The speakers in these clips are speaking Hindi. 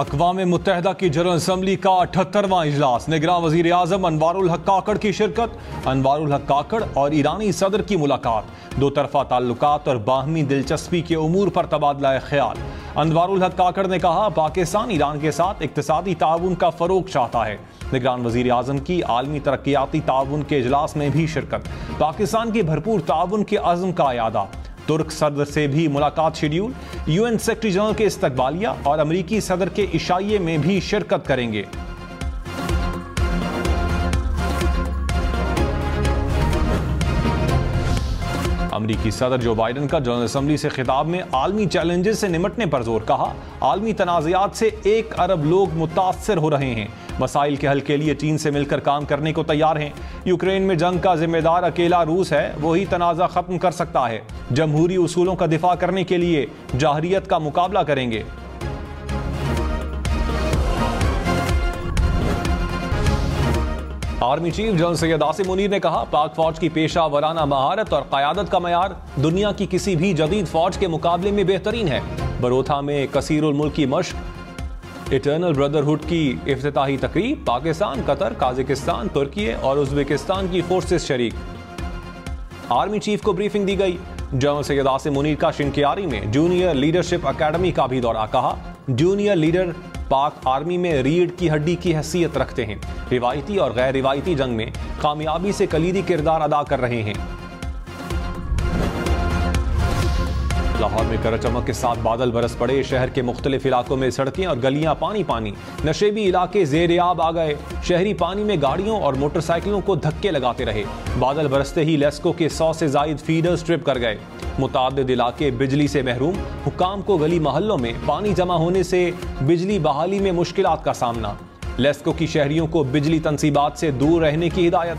अक़वाम मुत्तहिदा की जनरल असम्बली का 78वां इजलास। निगरान वज़ीर आज़म अनवारुल हक काकड़ की शिरकत। अनवारुल हक काकड़ और ईरानी सदर की मुलाकात। दो तरफा ताल्लुकात और बाहमी दिलचस्पी के उमूर पर तबादला ख्याल। अनवारुल हक काकड़ ने कहा, पाकिस्तान ईरान के साथ इक़्तिसादी ताउन का फ़रोग़ चाहता है। निगरान वज़ीर आज़म की आलमी तरक्याती ताउन के इजलास में भी शिरकत। पाकिस्तान की भरपूर ताउन के अज़्म का यादा। तुर्क सदर से भी मुलाकात शेड्यूल। यूएन सेक्रेटरी जनरल के इस्तकबालिया और अमरीकी सदर के इशाइये में भी शिरकत करेंगे। अमरीकी सदर जो बाइडन का जनरल असम्बली से खिताब में आलमी चैलेंजेस से निमटने पर जोर। कहा, आलमी तनाज़ात से 1 अरब लोग मुतासर हो रहे हैं। मसाइल के हल के लिए चीन से मिलकर काम करने को तैयार हैं। यूक्रेन में जंग का जिम्मेदार अकेला रूस है, वही तनाज़ा खत्म कर सकता है। जमहूरी उसूलों का दिफा करने के लिए जाहरियत का मुकाबला करेंगे। Army chief general Syed Asim Munir ने कहा, पाक फौज की पेशा वराना महारत और क़यादत का मयार दुनिया की किसी भी जदीद फौज के मुकाबले में बेहतरीन है। बरोथा में कसीरुल मुल्क की मश्क, इटर्नल ब्रदरहुड की इफ्तिताही तकरीब। पाकिस्तान, कतर, काज़ाकिस्तान, तुर्की और उज़्बेकिस्तान की फोर्सेस शरीक। आर्मी चीफ को ब्रीफिंग दी गई। जनरल सैयद आसिम मुनीर का शिनकियारी में जूनियर लीडरशिप अकेडमी का भी दौरा। कहा, जूनियर लीडर पाक आर्मी में रीढ़ की हड्डी की हैसियत रखते हैं। रिवायती और गैर रिवायती जंग में कामयाबी से कलीदी किरदार अदा कर रहे हैं। लाहौर में गरज चमक के साथ बादल बरस पड़े। शहर के मुख्तलिफ इलाकों में सड़कें और गलियां पानी पानी। नशेबी इलाके ज़ेर-ए-आब आ गए। शहरी पानी में गाड़ियों और मोटरसाइकिलों को धक्के लगाते रहे। बादल बरसते ही लेस्को के 100 से जायद फीडर्स ट्रिप कर गए। मुतादिद इलाके बिजली से महरूम। हुक्काम को गली मोहल्लों में पानी जमा होने से बिजली बहाली में मुश्किलात का सामना। लेस्को की शहरियों को बिजली तनसीबात से दूर रहने की हिदायत।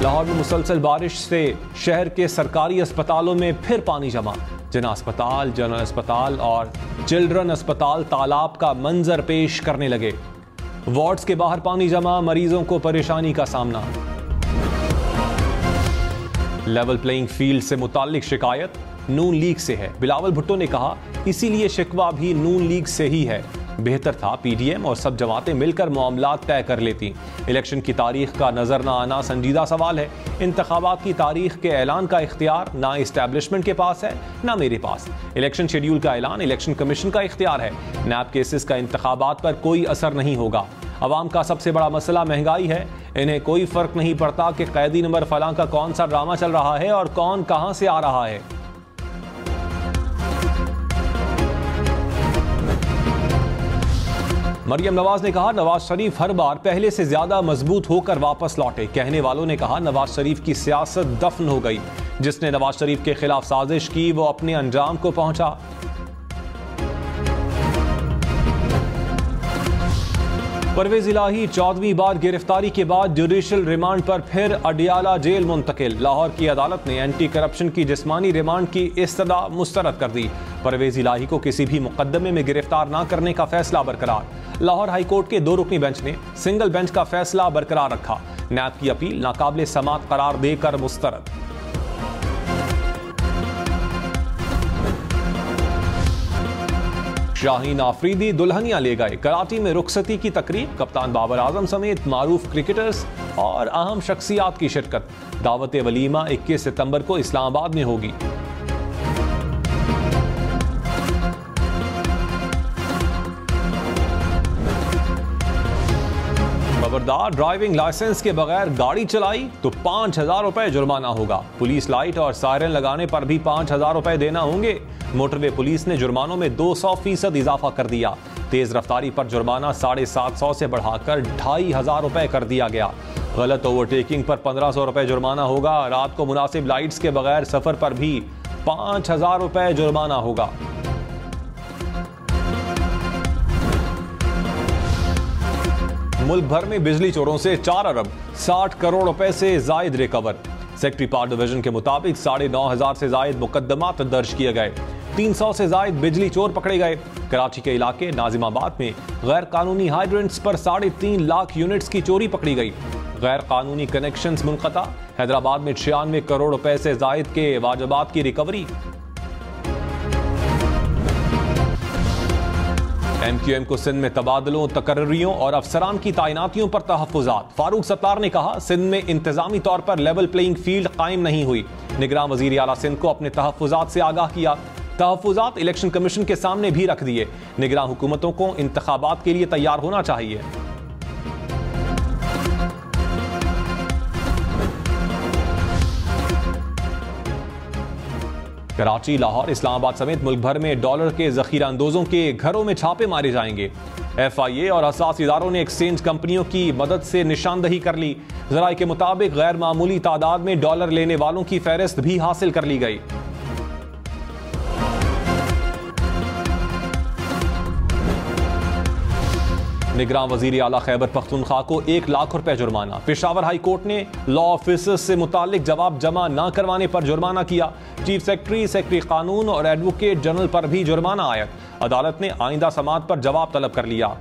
लाहौर में मुसलसल बारिश से शहर के सरकारी अस्पतालों में फिर पानी जमा। जना अस्पताल, जनरल अस्पताल और चिल्ड्रन अस्पताल तालाब का मंजर पेश करने लगे। वार्ड्स के बाहर पानी जमा, मरीजों को परेशानी का सामना। लेवल प्लेइंग फील्ड से मुताल्लिक शिकायत नून लीग से है। बिलावल भुट्टो ने कहा, इसीलिए शिकवा भी नून लीग से ही है। बेहतर था पीडीएम और सब जमातें मिलकर मामलात तय कर लेती। इलेक्शन की तारीख का नजर न आना संजीदा सवाल है। इंतखाबात की तारीख के ऐलान का इख्तियार ना इस्टेब्लिशमेंट के पास है ना मेरे पास। इलेक्शन शेड्यूल का ऐलान इलेक्शन कमीशन का इख्तियार है। नैब केसेस का इंतखाबात पर कोई असर नहीं होगा। अवाम का सबसे बड़ा मसला महंगाई है। इन्हें कोई फर्क नहीं पड़ता कि कैदी नंबर फलां का कौन सा ड्रामा चल रहा है और कौन कहां से आ रहा है। मरियम नवाज ने कहा, नवाज शरीफ हर बार पहले से ज्यादा मजबूत होकर वापस लौटे। कहने वालों ने कहा, नवाज शरीफ की सियासत दफन हो गई। जिसने नवाज शरीफ के खिलाफ साजिश की वो अपने अंजाम को पहुंचा। परवेज इलाही 14वीं बार गिरफ्तारी के बाद जुडिशल रिमांड पर फिर अडियाला जेल मुंतकिल। लाहौर की अदालत ने एंटी करप्शन की जिस्मानी रिमांड की इस्तदा मुस्तरद कर दी। परवेज इलाही को किसी भी मुकदमे में गिरफ्तार न करने का फैसला बरकरार। लाहौर हाईकोर्ट के 2 रुकनी बेंच ने सिंगल बेंच का फैसला बरकरार रखा। नैब की अपील नाकाबिले समात करार देकर मुस्तरद। शाहीन आफरीदी दुल्हनियां ले गए। कराची में रुखसती की तकरीब। कप्तान बाबर आजम समेत मारूफ क्रिकेटर्स और अहम शख्सियात की शिरकत। दावत वलीमा 21 सितंबर को इस्लामाबाद में होगी। खबरदार, ड्राइविंग लाइसेंस के बगैर गाड़ी चलाई तो 5000 रुपए जुर्माना होगा। पुलिस लाइट और सायरन लगाने पर भी 5000 रुपए देना होंगे। मोटरवे पुलिस ने जुर्मानों में 200% इजाफा कर दिया। तेज रफ्तारी पर जुर्माना 750 से बढ़ाकर 2500 रुपए कर दिया गया। गलत ओवरटेकिंग पर 1500 रुपए जुर्माना होगा। रात को मुनासिब लाइट्स के बगैर सफर पर भी 5000 रुपए जुर्माना होगा। मुल्क भर में बिजली चोरों से 4 अरब 60 करोड़ रुपए से जायद रिकवर। सेक्रेटरी पावर डिवीजन के मुताबिक 9,500 से जायद मुकदमात दर्ज किए गए। 300 से जायद बिजली चोर पकड़े गए। कराची के इलाके नाजिमाबाद में गैर कानूनी हाइड्रेंट्स पर 3.5 लाख यूनिट्स की चोरी पकड़ी गई। गैर कानूनी कनेक्शंस मुनक़ता। हैदराबाद में 96 करोड़ रुपए से जायद के वाजबात की रिकवरी। MQM को सिंध में तबादलों, तकर्रियों और अफसरान की तैनातियों पर तहफ़्फ़ुज़ात। फारूक सत्तार ने कहा, सिंध में इंतजामी तौर पर लेवल प्लेइंग फील्ड कायम नहीं हुई। निगरान वज़ीर आला सिंध को अपने तहफ़्फ़ुज़ात से आगाह किया। तहफ़्फ़ुज़ात इलेक्शन कमीशन के सामने भी रख दिए। निगरान हुकूमतों को इंतखाबात के लिए तैयार होना चाहिए। कराची, लाहौर, इस्लामाबाद समेत मुल्क भर में डॉलर के जखीरा अंदोजों के घरों में छापे मारे जाएंगे। FIA और हसास इदारों ने एक्सचेंज कंपनियों की मदद से निशानदही कर ली। ज़राए के मुताबिक गैर मामूली तादाद में डॉलर लेने वालों की फहरिस्त भी हासिल कर ली गई। निगरान वजीर आला खैबर पख्तूनख्वा को 1 लाख रुपए जुर्माना। पेशावर हाई कोर्ट ने लॉ ऑफिसर्स से मुतालिक जवाब जमा न करवाने पर जुर्माना किया। चीफ सेक्रेटरी कानून और एडवोकेट जनरल पर भी जुर्माना आयद। अदालत ने आइंदा समाअत पर जवाब तलब कर लिया।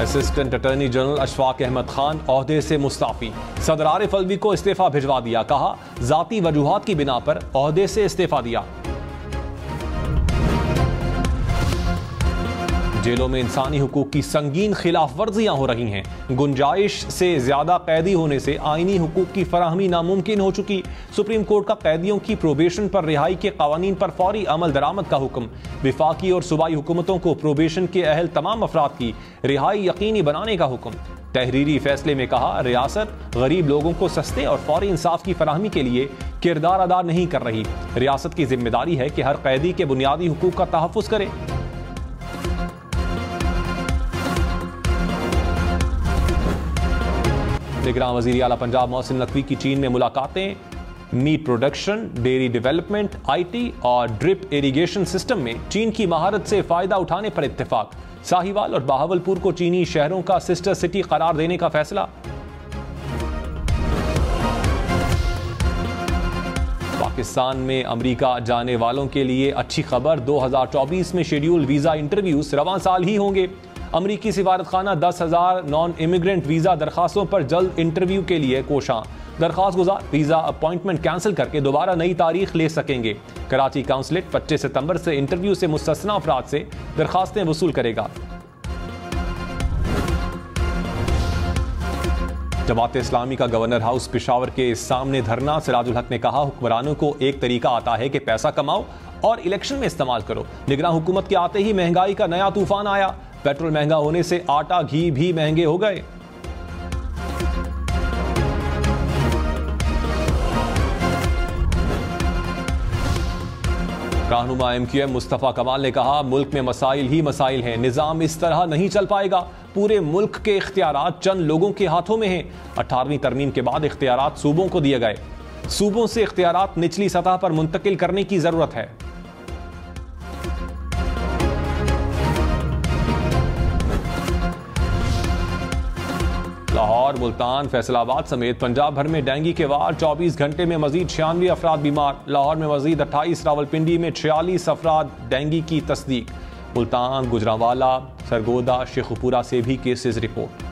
Assistant attorney general Ashfaq Ahmed Khan ओहदे से मुस्ताफी। सदर आरिफ अलवी को इस्तीफा भिजवा दिया। कहा, जाती वजूहात की बिना पर ओहदे से इस्तीफा दिया। जेलों में इंसानी हुकूक की संगीन खिलाफ वर्जियां हो रही हैं। गुंजाइश से ज्यादा कैदी होने से आईनी हुकूक की फराहमी नामुमकिन हो चुकी। सुप्रीम कोर्ट का कैदियों की प्रोबेशन पर रिहाई के कवानीन पर फौरी अमल दरामद का हुक्म। विफाकी और सूबाई हुकूमतों को प्रोबेशन के अहल तमाम अफराद की रिहाई यकीनी बनाने का हुक्म। तहरीरी फैसले में कहा, रियासत गरीब लोगों को सस्ते और फौरी इंसाफ की फराहमी के लिए किरदार अदा नहीं कर रही। रियासत की जिम्मेदारी है कि हर कैदी के बुनियादी हुकूक का तहफ़्फ़ुज़ करे। निगरान वज़ीर आला पंजाब मोहसिन नकवी की चीन में मुलाकातें। Meat production, dairy development, IT और ड्रिप इरिगेशन सिस्टम में चीन की महारत से फायदा उठाने पर इत्तेफाक। साहिवाल और बहावलपुर को चीनी शहरों का सिस्टर सिटी करार देने का फैसला। पाकिस्तान में अमेरिका जाने वालों के लिए अच्छी खबर, 2024 में शेड्यूल वीजा इंटरव्यूज रवां साल ही होंगे। अमरीकी सिफारत खाना 10,000 नॉन इमिग्रेंट वीजा दरखास्तों पर जल्द इंटरव्यू के लिए कोशां। दरखास्त गुजार वीजा अपॉइंटमेंट कैंसिल करके दोबारा नई तारीख ले सकेंगे। कराची काउंसलेट 25 सितंबर से इंटरव्यू से मुस्तस्ना अफराद से दरखास्तें वसूल करेगा। जमात इस्लामी का गवर्नर हाउस पेशावर के सामने धरना। सिराजुल हक ने कहा, हुक्मरानों को एक तरीका आता है कि पैसा कमाओ और इलेक्शन में इस्तेमाल करो। निगरान हुकूमत के आते ही महंगाई का नया तूफान आया। पेट्रोल महंगा होने से आटा घी भी महंगे हो गए। रहनुमा MQM मुस्तफा कमाल ने कहा, मुल्क में मसाइल ही मसाइल हैं। निजाम इस तरह नहीं चल पाएगा। पूरे मुल्क के इख्तियारात चंद लोगों के हाथों में हैं। 18वीं तरमीम के बाद इख्तियारात सूबों को दिए गए। सूबों से इख्तियारात निचली सतह पर मुंतकिल करने की जरूरत है। लाहौर, मुल्तान, फैसलाबाद समेत पंजाब भर में डेंगू के वार। 24 घंटे में मजीद 96 अफराद बीमार। लाहौर में मजीद 28, रावलपिंडी में 46 अफराद डेंगू की तस्दीक। मुल्तान, गुजरांवाला, सरगोदा, शेखुपुरा से भी केसेस रिपोर्ट।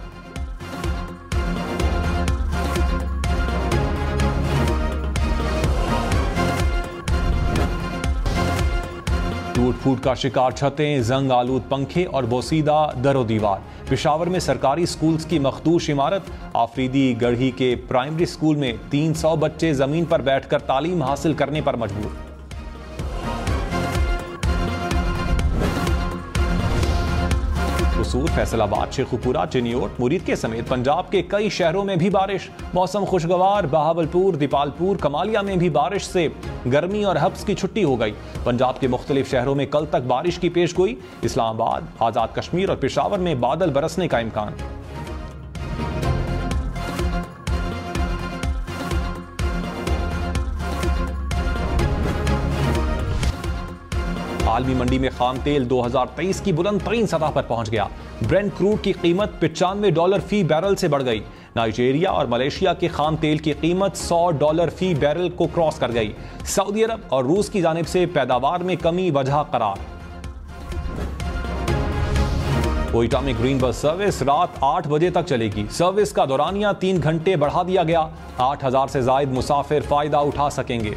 टूट फूट का शिकार छतें, जंग आलूद पंखे और बोसीदा दरो दीवार। पेशावर में सरकारी स्कूल्स की मखदूश इमारत। आफरीदी गढ़ी के प्राइमरी स्कूल में 300 बच्चे जमीन पर बैठकर तालीम हासिल करने पर मजबूर। कसूर, फैसलाबाद, शेखुपुरा, चिनियोट, मुरीद के समेत पंजाब के कई शहरों में भी बारिश। मौसम खुशगवार। बहावलपुर, दीपालपुर, कमालिया में भी बारिश से गर्मी और हब्स की छुट्टी हो गई। पंजाब के मुख्तलिफ शहरों में कल तक बारिश की पेशगोई। इस्लामाबाद, आजाद कश्मीर और पेशावर में बादल बरसने का इम्कान। आलमी मंडी में खाम तेल 2023 की बुलंद तरीन सतह पर पहुंच गया। ब्रेंट क्रूड की कीमत $95 फी बैरल से बढ़ गई। नाइजीरिया और मलेशिया के खाम तेल की कीमत $100 फी बैरल को क्रॉस कर गई। सऊदी अरब और रूस की जानिब से पैदावार में कमी वजह करार। कोयटा में ग्रीन बस सर्विस रात 8 बजे तक चलेगी। सर्विस का दौरानिया 3 घंटे बढ़ा दिया गया। 8,000 से ज्यादा मुसाफिर फायदा उठा सकेंगे।